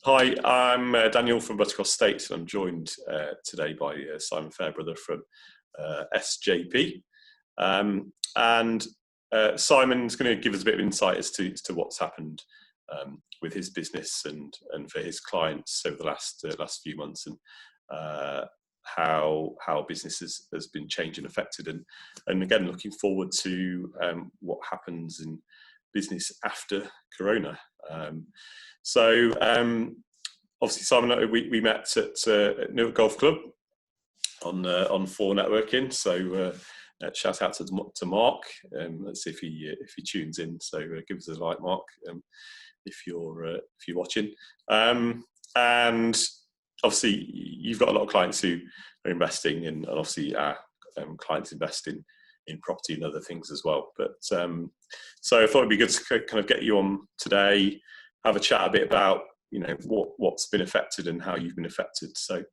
Hi, I'm Daniel from Buttercross State, and I'm joined today by Simon Farebrother from SJP. And Simon's going to give us a bit of insight as to what's happened with his business and for his clients over the last few months, and how business has been changed and affected, and again looking forward to what happens in business after Corona. Obviously, Simon, we met at Newark Golf Club on For Networking. So shout out to Mark. Let's see if he tunes in. So give us a like, Mark, if you're watching. And obviously, you've got a lot of clients who are investing, and obviously our clients invest in property and other things as well. But so I thought it'd be good to kind of get you on today, have a chat a bit about what's been affected and how you've been affected. So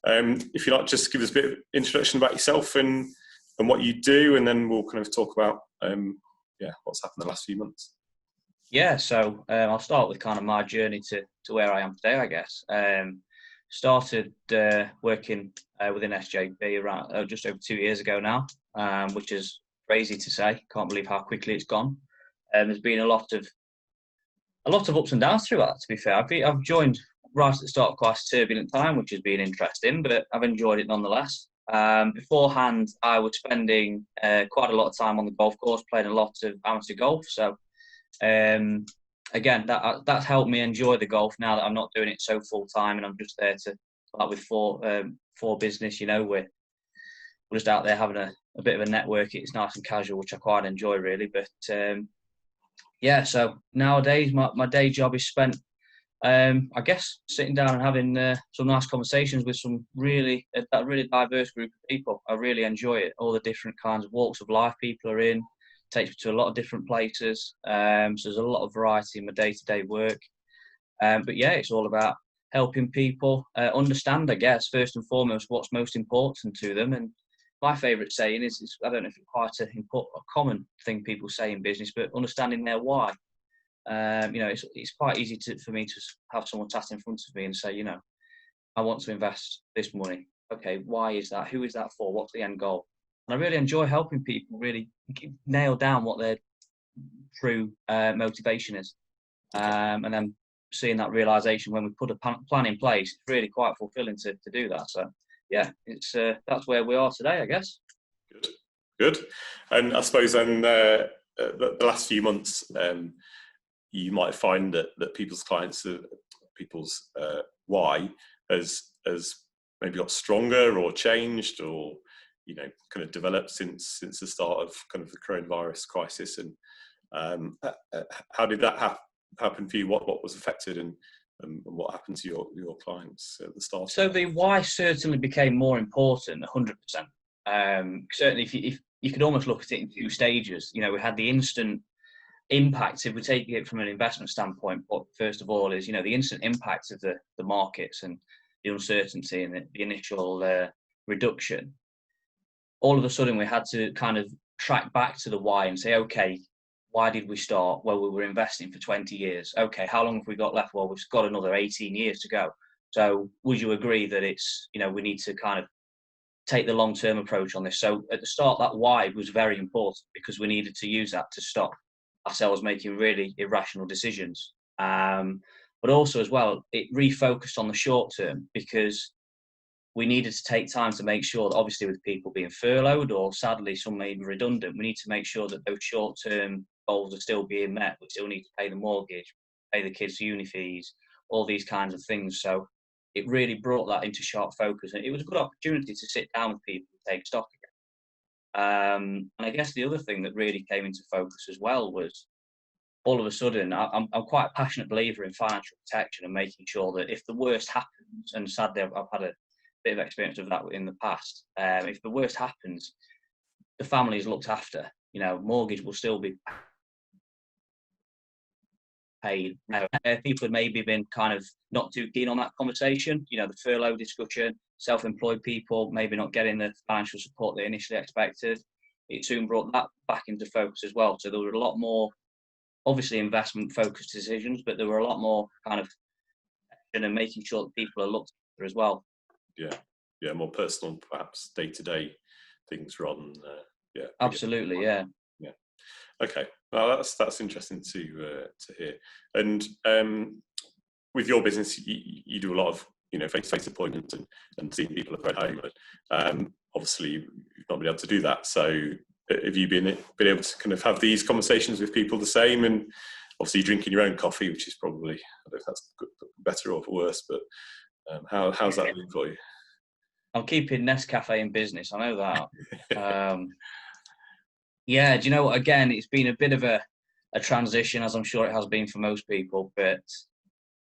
if you like, just give us a bit of introduction about yourself and what you do, and then we'll kind of talk about what's happened the last few months. Yeah, so I'll start with kind of my journey to where I am today, I guess. Started working within SJP around just over 2 years ago now, which is crazy to say. Can't believe how quickly it's gone. There's been a lot of ups and downs throughout, to be fair. I've joined right at the start of quite a turbulent time, which has been interesting, but I've enjoyed it nonetheless. Beforehand, I was spending quite a lot of time on the golf course, playing a lot of amateur golf. So again, that's helped me enjoy the golf now that I'm not doing it so full time, and I'm just there to, like with for business, we're just out there having a bit of a network. It's nice and casual, which I quite enjoy really. But so nowadays my day job is spent, I guess, sitting down and having some nice conversations with some really diverse group of people. I really enjoy it. All the different kinds of walks of life people are in. Takes me to a lot of different places. So there's a lot of variety in my day-to-day work. But yeah, it's all about helping people understand, I guess, first and foremost, what's most important to them. And my favourite saying is, I don't know if it's quite a common thing people say in business, but understanding their why. It's quite easy for me to have someone sat in front of me and say, I want to invest this money. Okay, why is that? Who is that for? What's the end goal? And I really enjoy helping people really nail down what their true motivation is. And then seeing that realisation when we put a plan in place, it's really quite fulfilling to do that. So yeah, it's that's where we are today, I guess. Good. And I suppose then the last few months, you might find that people's clients, people's why has maybe got stronger or changed, or kind of developed since the start of kind of the coronavirus crisis. And how did that happen for you? What was affected, and what happened to your clients at the start? So the why certainly became more important, 100%. Certainly, if you could almost look at it in two stages. We had the instant impact, if we take it from an investment standpoint. But first of all is, the instant impact of the markets and the uncertainty and the initial reduction. All of a sudden, we had to kind of track back to the why and say, okay, why did we start? Well, we were investing for 20 years. Okay, how long have we got left? Well, we've got another 18 years to go. So would you agree that it's, we need to kind of take the long-term approach on this? So at the start, that why was very important, because we needed to use that to stop ourselves making really irrational decisions. But also as well, it refocused on the short term, because we needed to take time to make sure that, obviously with people being furloughed or sadly some may be redundant, we need to make sure that those short-term goals are still being met. We still need to pay the mortgage, pay the kids' uni fees, all these kinds of things. So it really brought that into sharp focus, and it was a good opportunity to sit down with people and take stock again. And I guess the other thing that really came into focus as well was, all of a sudden, I'm quite a passionate believer in financial protection and making sure that if the worst happens, and sadly I've had a bit of experience of that in the past, if the worst happens, the family is looked after. Mortgage will still be paid. People have maybe been kind of not too keen on that conversation. The furlough discussion, self-employed people maybe not getting the financial support they initially expected. It soon brought that back into focus as well. So there were a lot more, obviously, investment-focused decisions, but there were a lot more kind of and making sure that people are looked after as well. Yeah, more personal, perhaps day-to-day things rather than Absolutely, yeah. Okay, well, that's interesting to hear. And with your business, you do a lot of face-to-face appointments and seeing people at home. Obviously, you've not been able to do that. So, have you been able to kind of have these conversations with people the same? And obviously, drinking your own coffee, which is probably, I don't know if that's good, better or worse, but how's that been for you? I'm keeping Nescafe in business. I know that. Yeah, do you know what? Again, it's been a bit of a transition, as I'm sure it has been for most people. But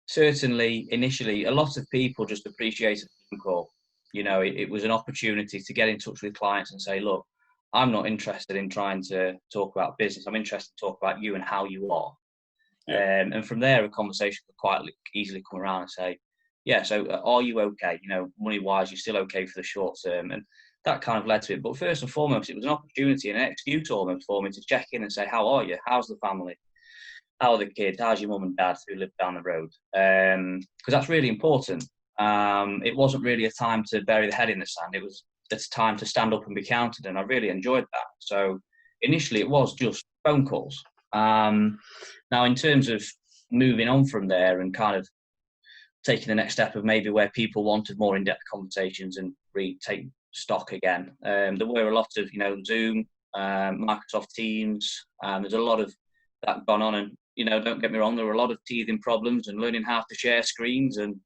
certainly, initially, a lot of people just appreciated the phone call. It was an opportunity to get in touch with clients and say, look, I'm not interested in trying to talk about business. I'm interested to talk about you and how you are. Yeah. And from there, a conversation could quite easily come around and say, yeah, so are you okay? Money-wise, you're still okay for the short term. And that kind of led to it. But first and foremost, it was an opportunity and an excuse almost for me to check in and say, how are you? How's the family? How are the kids? How's your mum and dad who live down the road? Because that's really important. It wasn't really a time to bury the head in the sand. It's time to stand up and be counted. And I really enjoyed that. So initially, it was just phone calls. Now, in terms of moving on from there and kind of taking the next step of maybe where people wanted more in-depth conversations and retake stock again, there were a lot of Zoom, Microsoft Teams. There's a lot of that gone on, and don't get me wrong, there were a lot of teething problems and learning how to share screens, and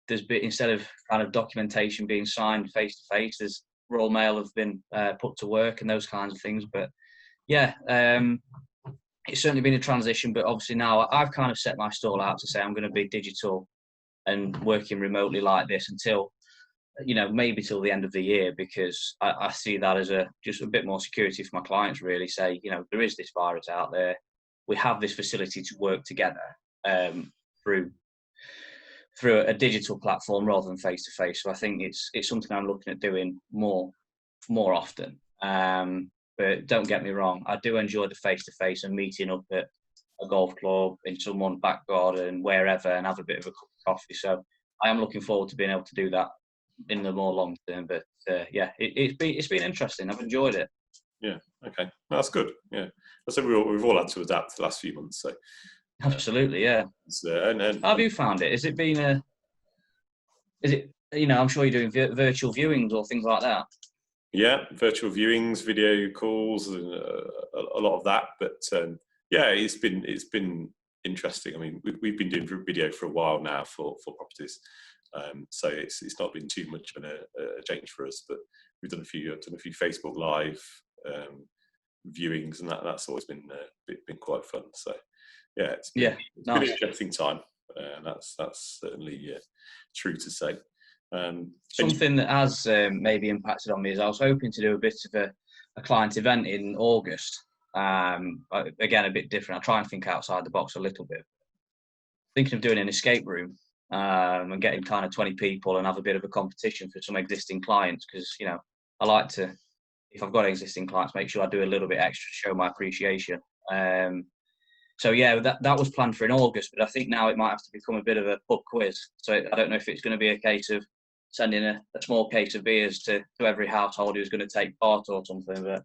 there's been, instead of kind of documentation being signed face to face, there's Royal Mail have been put to work and those kinds of things. But yeah, it's certainly been a transition, but obviously now I've kind of set my stall out to say I'm going to be digital and working remotely like this until, maybe till the end of the year, because I see that as just a bit more security for my clients, really. Say, there is this virus out there. We have this facility to work together through a digital platform rather than face to face. So I think it's something I'm looking at doing more often. But don't get me wrong, I do enjoy the face-to-face and meeting up at a golf club, in someone's back garden, wherever, and have a bit of a cup of coffee. So I am looking forward to being able to do that in the more long term. But yeah, it's been interesting. I've enjoyed it. Yeah. Okay. That's good. Yeah. I said we've all had to adapt the last few months. So absolutely, yeah. How have you found it? Has it been I'm sure you're doing virtual viewings or things like that. Yeah, virtual viewings, video calls, and a lot of that. But yeah, it's been interesting. I mean, we've been doing video for a while now for properties, so it's not been too much of a change for us. But we've done a few Facebook Live viewings, and that's always been quite fun. So yeah, it's been an interesting time, and that's certainly true to say. Something that has maybe impacted on me is I was hoping to do a bit of a client event in August. Again, a bit different. I try and think outside the box a little bit. Thinking of doing an escape room and getting kind of 20 people and have a bit of a competition for some existing clients, because I like to, if I've got existing clients, make sure I do a little bit extra to show my appreciation. So yeah, that was planned for in August, but I think now it might have to become a bit of a pub quiz. So I don't know if it's going to be a case of sending a small case of beers to every household who's going to take part or something. But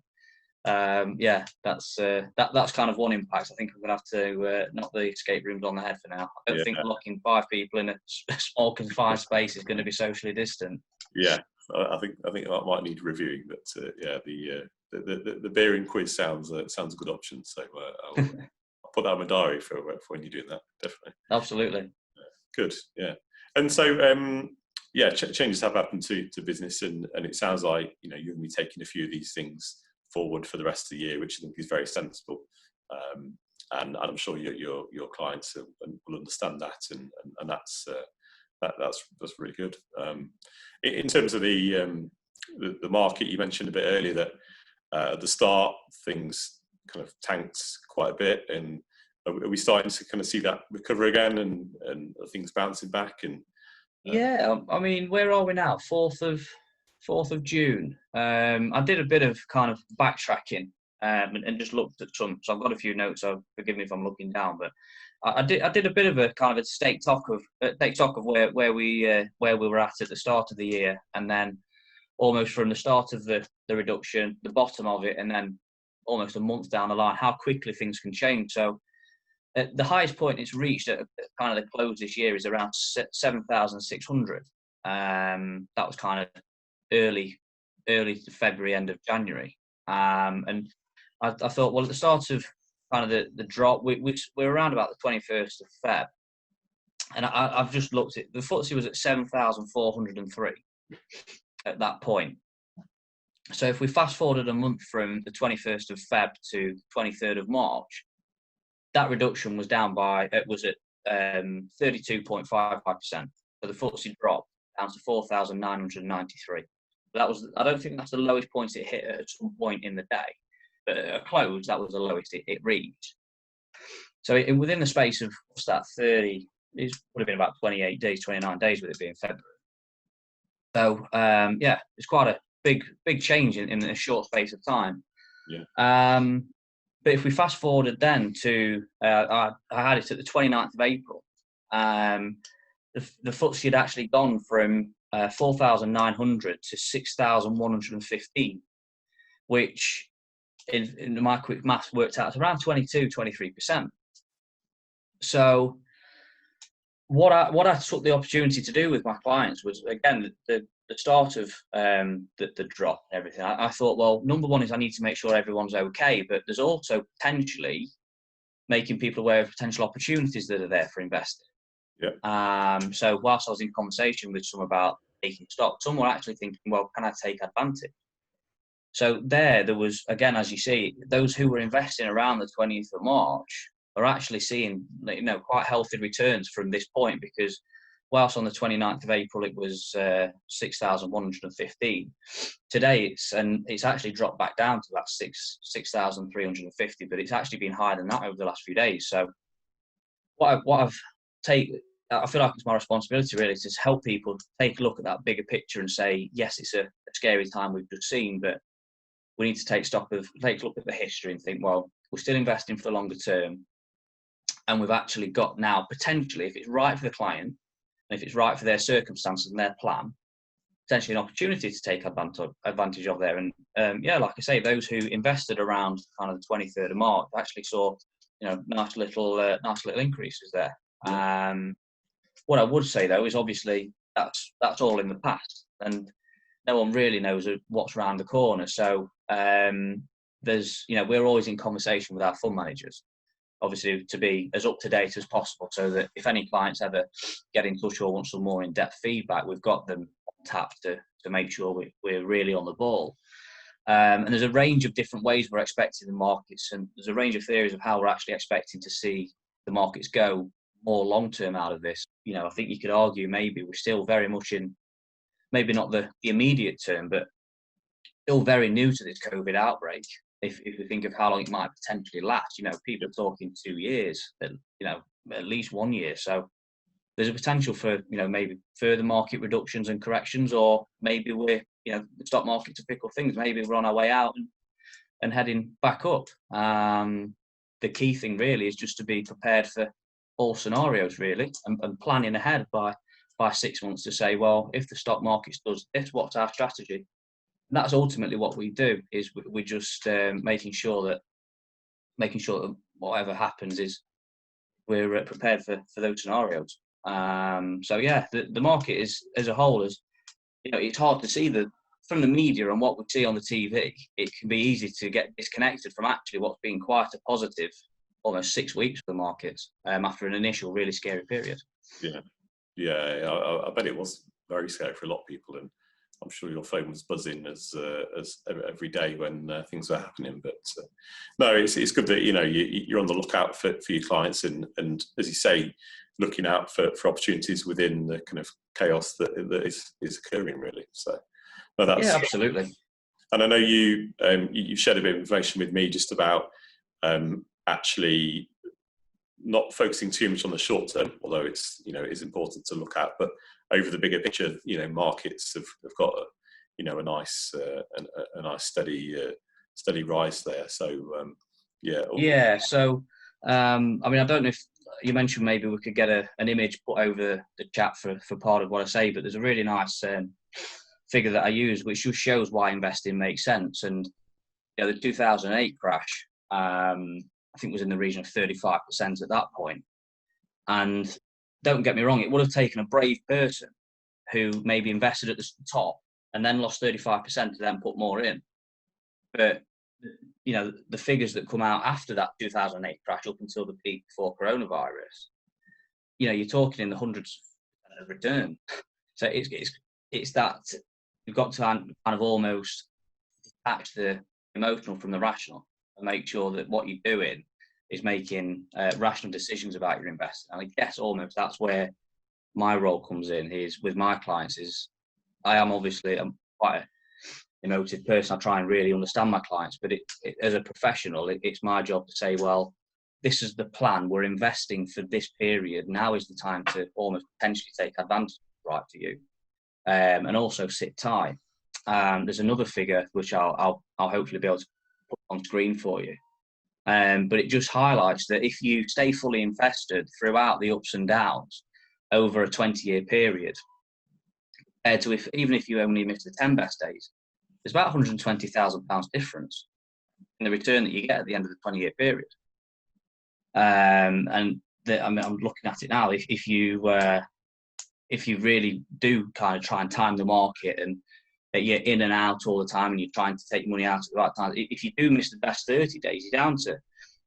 yeah, that's kind of one impact. I think I'm going to have to knock the escape rooms on the head for now. I don't think locking 5 people in a small confined space is going to be socially distant. Yeah, I think that might need reviewing. But yeah, the beering quiz sounds a good option. So I'll put that in my diary for when you're doing that. Definitely. Absolutely. Good. Yeah. And so yeah, changes have happened to business, and it sounds like you're going to be taking a few of these things forward for the rest of the year, which I think is very sensible. And I'm sure your clients will understand that, and that's really good. In terms of the market, you mentioned a bit earlier that at the start things kind of tanked quite a bit, and are we starting to kind of see that recover again, and things bouncing back? And yeah, I mean, where are we now? 4th of June. I did a bit of kind of backtracking and just looked at some. So I've got a few notes, so forgive me if I'm looking down, but I did a bit of a kind of a take stock of where we were at the start of the year, and then almost from the start of the reduction, the bottom of it, and then almost a month down the line, how quickly things can change. So the highest point it's reached at kind of the close this year is around 7,600. That was kind of early February, end of January. And I thought, well, at the start of kind of the drop, we're around about the 21st of Feb. And I've just looked at, the FTSE was at 7,403 at that point. So if we fast forwarded a month from the 21st of Feb to 23rd of March, that reduction was down by, it was at 32.55%. So the FTSE dropped down to 4,993. That was, I don't think that's the lowest point it hit at some point in the day, but at a close, that was the lowest it reached. So within the space of, what's that, 30, it would have been about 28 days, 29 days with it being February. So, yeah, it's quite a big change in a short space of time. Yeah. But if we fast forwarded then to, I had it at the 29th of April, the FTSE had actually gone from 4,900 to 6,115, which in my quick maths worked out as around 23%. So what I took the opportunity to do with my clients was, again, the start of the drop and everything. I thought, well, number one is I need to make sure everyone's okay, but there's also potentially making people aware of potential opportunities that are there for investing. Yeah. So whilst I was in conversation with some about taking stock, some were actually thinking, well, can I take advantage? So there was, again, as you see, those who were investing around the 20th of March are actually seeing, quite healthy returns from this point, because whilst on the 29th of April it was 6,115, today it's actually dropped back down to that 6,350, but it's actually been higher than that over the last few days. So I feel like it's my responsibility really to help people take a look at that bigger picture and say, yes, it's a scary time we've just seen, but we need to take a look at the history and think, well, we're still investing for the longer term. And we've actually got now, potentially, if it's right for the client, and if it's right for their circumstances and their plan, potentially an opportunity to take advantage of there. And yeah, like I say, those who invested around kind of the 23rd of March actually saw, nice little increases there. What I would say though is obviously that's all in the past, and no one really knows what's around the corner. So we're always in conversation with our fund managers, obviously, to be as up to date as possible, so that if any clients ever get in touch or want some more in-depth feedback, we've got them on tap to make sure we're really on the ball. And there's a range of different ways we're expecting the markets, and there's a range of theories of how we're actually expecting to see the markets go more long-term out of this. I think you could argue maybe we're still very much in, maybe not the immediate term, but still very new to this COVID outbreak. If we think of how long it might potentially last, people are talking 2 years, at least 1 year. So there's a potential for, maybe further market reductions and corrections, or maybe we're, the stock market to pick up things. Maybe we're on our way out and heading back up. The key thing really is just to be prepared for all scenarios really, and planning ahead by 6 months to say, well, if the stock market does this, what's our strategy? And that's ultimately what we do, is we're just making sure that whatever happens is we're prepared for those scenarios. So yeah, the market is, as a whole, is, it's hard to see from the media and what we see on the TV. It can be easy to get disconnected from actually what's been quite a positive almost 6 weeks for the markets after an initial really scary period. Yeah, I bet it was very scary for a lot of people, and I'm sure your phone was buzzing as every day when things were happening. But no, it's good that you're on the lookout for your clients, and as you say, looking out for opportunities within the kind of chaos that is occurring really. So no, that's, yeah, absolutely. And I know you've shared a bit of information with me just about actually not focusing too much on the short term, although it's is important to look at, but over the bigger picture, markets have got a nice steady steady rise there. So Yeah. So I mean, I don't know if you mentioned maybe we could get an image put over the chat for part of what I say, but there's a really nice figure that I use which just shows why investing makes sense. And the 2008 crash, I think was in the region of 35% at that point. And don't get me wrong, it would have taken a brave person who maybe invested at the top and then lost 35% to then put more in. But the figures that come out after that 2008 crash up until the peak before coronavirus, you're talking in the hundreds of return. So it's that you've got to kind of almost detach the emotional from the rational and make sure that what you're doing is making rational decisions about your investing. And I guess almost that's where my role comes in, is with my clients. Is I'm quite an emotive person. I try and really understand my clients, but as a professional, it's my job to say, well, this is the plan. We're investing for this period. Now is the time to almost potentially take advantage of right for you, and also sit tight. There's another figure which I'll hopefully be able to put on screen for you. But it just highlights that if you stay fully invested throughout the ups and downs over a 20-year period, compared to even if you only miss the 10 best days, there's about £120,000 difference in the return that you get at the end of the 20-year period. I'm looking at it now. If you really do kind of try and time the market and that you're in and out all the time and you're trying to take money out at the right time, if you do miss the best 30 days, you're down to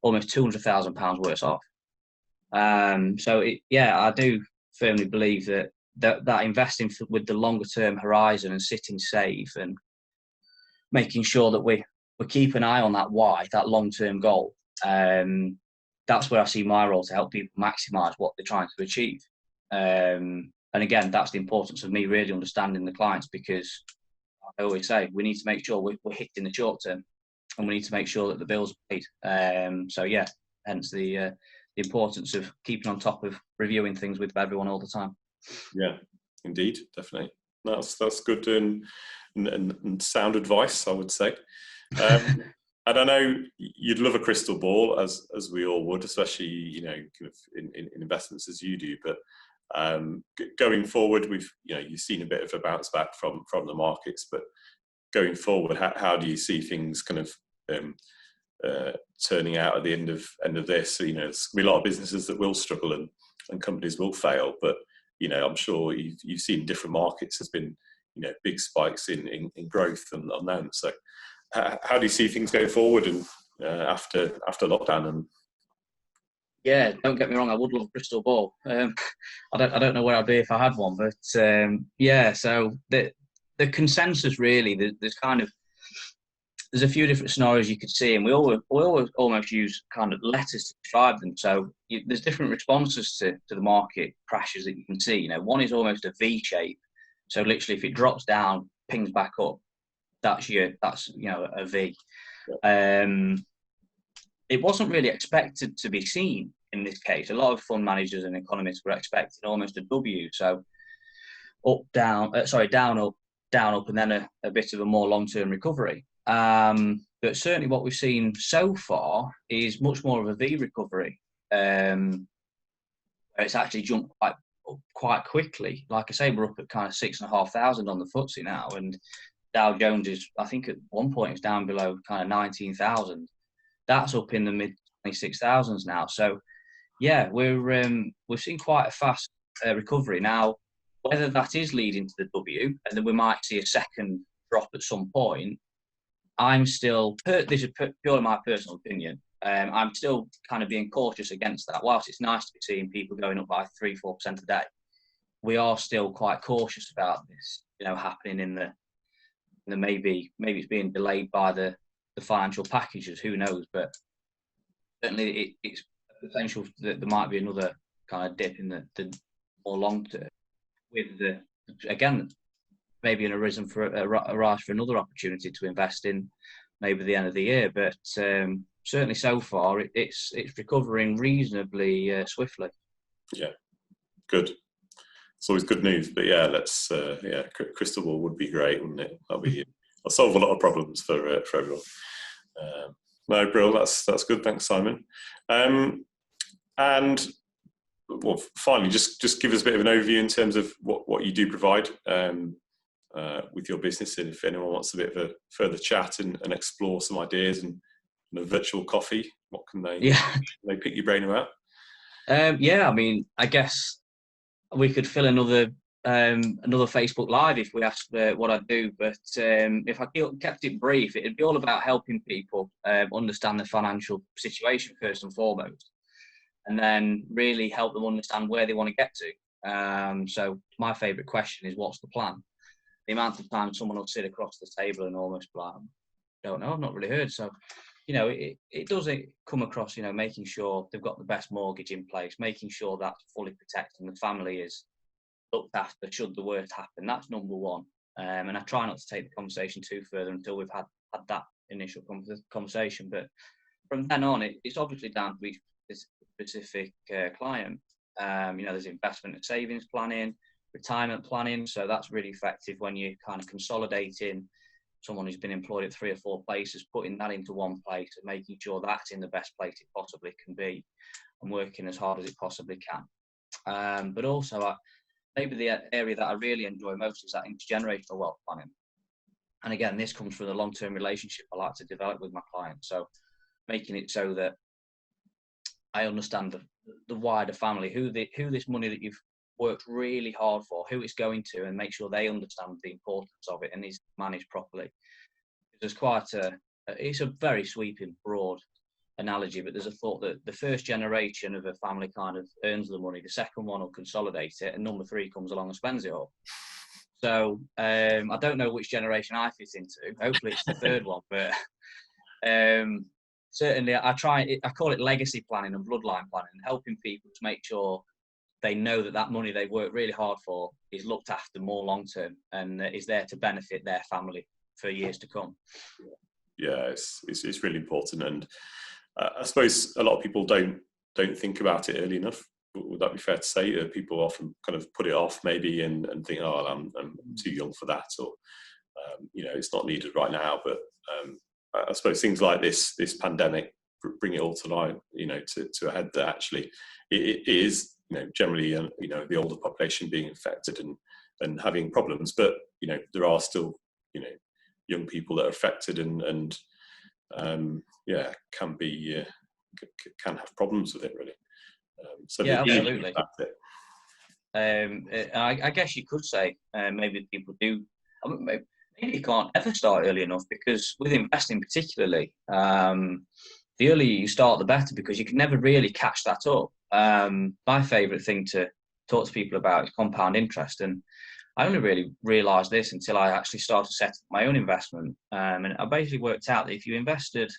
almost £200,000 worse off. I do firmly believe that investing with the longer term horizon and sitting safe and making sure that we keep an eye on that why, that long term goal. That's where I see my role, to help people maximise what they're trying to achieve. And again, that's the importance of me really understanding the clients, because I always say we need to make sure we're hitting the short term, and we need to make sure that the bills are paid. Hence the importance of keeping on top of reviewing things with everyone all the time. Yeah, indeed, definitely. That's good and sound advice, I would say. And I know you'd love a crystal ball, as we all would, especially kind of in investments as you do. But going forward, you've seen a bit of a bounce back from the markets. But going forward, how do you see things kind of turning out at the end of this? There's going to be a lot of businesses that will struggle and companies will fail. But I'm sure you've seen different markets. There's been big spikes in growth and then. So how do you see things going forward and after lockdown? And yeah, don't get me wrong, I would love a crystal ball. I don't know where I'd be if I had one, but so the consensus really, there's a few different scenarios you could see, and we always almost use kind of letters to describe them. So there's different responses to the market crashes that you can see. One is almost a V shape. So literally, if it drops down, pings back up, that's a V. It wasn't really expected to be seen in this case. A lot of fund managers and economists were expecting almost a W. So down up, and then a bit of a more long-term recovery. But certainly what we've seen so far is much more of a V recovery. It's actually jumped quite quickly. Like I say, we're up at kind of 6,500 on the FTSE now, and Dow Jones is, I think at one point, it's down below kind of 19,000. That's up in the mid 26,000s now. So yeah, we've seen quite a fast recovery now. Whether that is leading to the W, and then we might see a second drop at some point, I'm still, this is purely my personal opinion, I'm still kind of being cautious against that. Whilst it's nice to be seeing people going up by 3-4% a day, we are still quite cautious about this, happening in the maybe it's being delayed by the financial packages, who knows, but certainly it's potential that there might be another kind of dip in the more long term, with again maybe an arisen for a rise for another opportunity to invest in maybe the end of the year. But certainly so far it's recovering reasonably swiftly. Yeah, good. It's always good news. But yeah, crystal ball would be great, wouldn't it? That'll solve a lot of problems for everyone. No, Brill, that's good. Thanks, Simon. And well, finally, just give us a bit of an overview in terms of what you do provide with your business, and if anyone wants a bit of a further chat and explore some ideas and a virtual coffee, what can they pick your brain about? I mean, I guess we could fill another Facebook Live if we asked what I do, but if I kept it brief, it'd be all about helping people understand their financial situation first and foremost, and then really help them understand where they want to get to. So my favourite question is, what's the plan? The amount of time someone will sit across the table and almost be like, don't know, I've not really heard. So, it does come across, making sure they've got the best mortgage in place, making sure that's fully protected and the family is looked after should the worst happen. That's number one. And I try not to take the conversation too further until we've had that initial conversation. But from then on, it's obviously down to each specific client. There's investment and savings planning, retirement planning. So that's really effective when you're kind of consolidating someone who's been employed at 3 or 4 places, putting that into one place and making sure that's in the best place it possibly can be and working as hard as it possibly can. But also, maybe the area that I really enjoy most is that intergenerational wealth planning. And again, this comes from the long-term relationship I like to develop with my clients. So making it so that I understand the wider family, who this money that you've worked really hard for, who it's going to, and make sure they understand the importance of it and is managed properly. There's it's a very sweeping, broad analogy, but there's a thought that the first generation of a family kind of earns the money, the second one will consolidate it, and number 3 comes along and spends it all. So I don't know which generation I fit into. Hopefully it's the third one, but certainly I call it legacy planning and bloodline planning, helping people to make sure they know that money they worked really hard for is looked after more long term and is there to benefit their family for years to come. Yeah, it's really important, and I suppose a lot of people don't think about it early enough. Would that be fair to say? People often kind of put it off maybe and think, oh, I'm too young for that, or it's not needed right now. But I suppose things like this pandemic bring it all to light, to a head that actually it is, generally, the older population being affected and having problems, but there are still, young people that are affected and can have problems with it, really. Absolutely. I guess you could say maybe people do. Maybe you can't ever start early enough, because with investing particularly, the earlier you start, the better, because you can never really catch that up. My favourite thing to talk to people about is compound interest, and I only really realised this until I actually started setting up my own investment. And I basically worked out that if you invested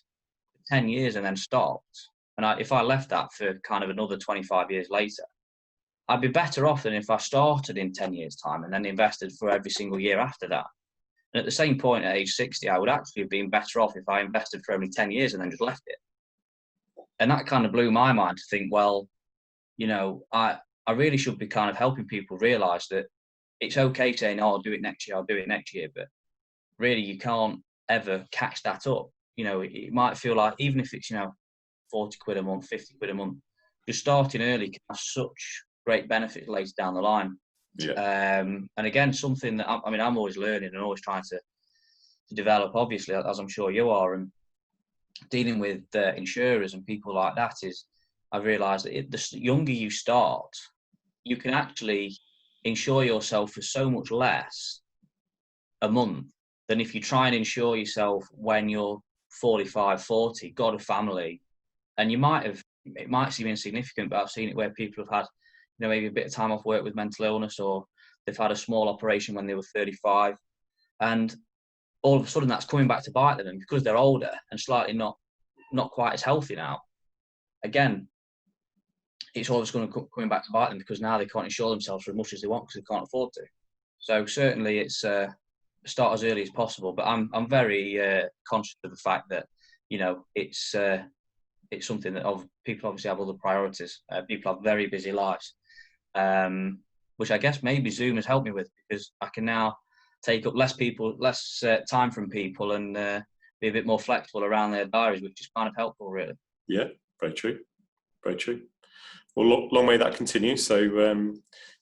10 years and then stopped, and if I left that for kind of another 25 years later, I'd be better off than if I started in 10 years' time and then invested for every single year after that. And at the same point, at age 60, I would actually have been better off if I invested for only 10 years and then just left it. And that kind of blew my mind to think, well, I really should be kind of helping people realise that it's okay saying, oh, I'll do it next year, but really you can't ever catch that up. It might feel like, even if it's, 40 quid a month, 50 quid a month, just starting early can have such great benefits later down the line. Yeah. And again, something that I'm always learning and always trying to develop, obviously, as I'm sure you are, and dealing with insurers and people like that, is I've realised that the younger you start, you can actually insure yourself for so much less a month than if you try and insure yourself when you're 45, 40, got a family, and it might seem insignificant, but I've seen it where people have had, maybe a bit of time off work with mental illness, or they've had a small operation when they were 35, and all of a sudden that's coming back to bite them, and because they're older and slightly not quite as healthy now, again, it's always going to coming back to bite them, because now they can't insure themselves for as much as they want because they can't afford to. So certainly it's start as early as possible, but I'm very conscious of the fact that it's something that people obviously have other priorities. People have very busy lives, which I guess maybe Zoom has helped me with, because I can now take up less time from people and be a bit more flexible around their diaries, which is kind of helpful, really. Yeah, very true. Very true. Well, long may that continue. So,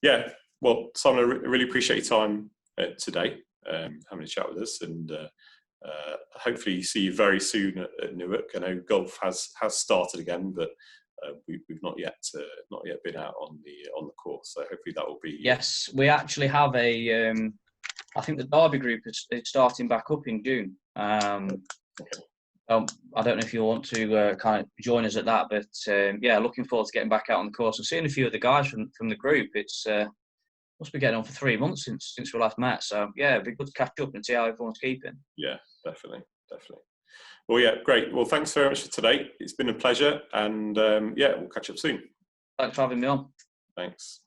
yeah, well, Simon, I really appreciate your time today, having a chat with us, and hopefully see you very soon at Newark. I know golf has started again, but we've not yet been out on the course. So hopefully that will be. Yes, we actually have a. I think the Derby group is starting back up in June. Okay. I don't know if you want to kind of join us at that, but yeah, looking forward to getting back out on the course and seeing a few of the guys from the group. It's must be getting on for 3 months since we last met. So yeah, it'd be good to catch up and see how everyone's keeping. Yeah, definitely. Well, yeah, great. Well, thanks very much for today. It's been a pleasure, and yeah, we'll catch up soon. Thanks for having me on. Thanks.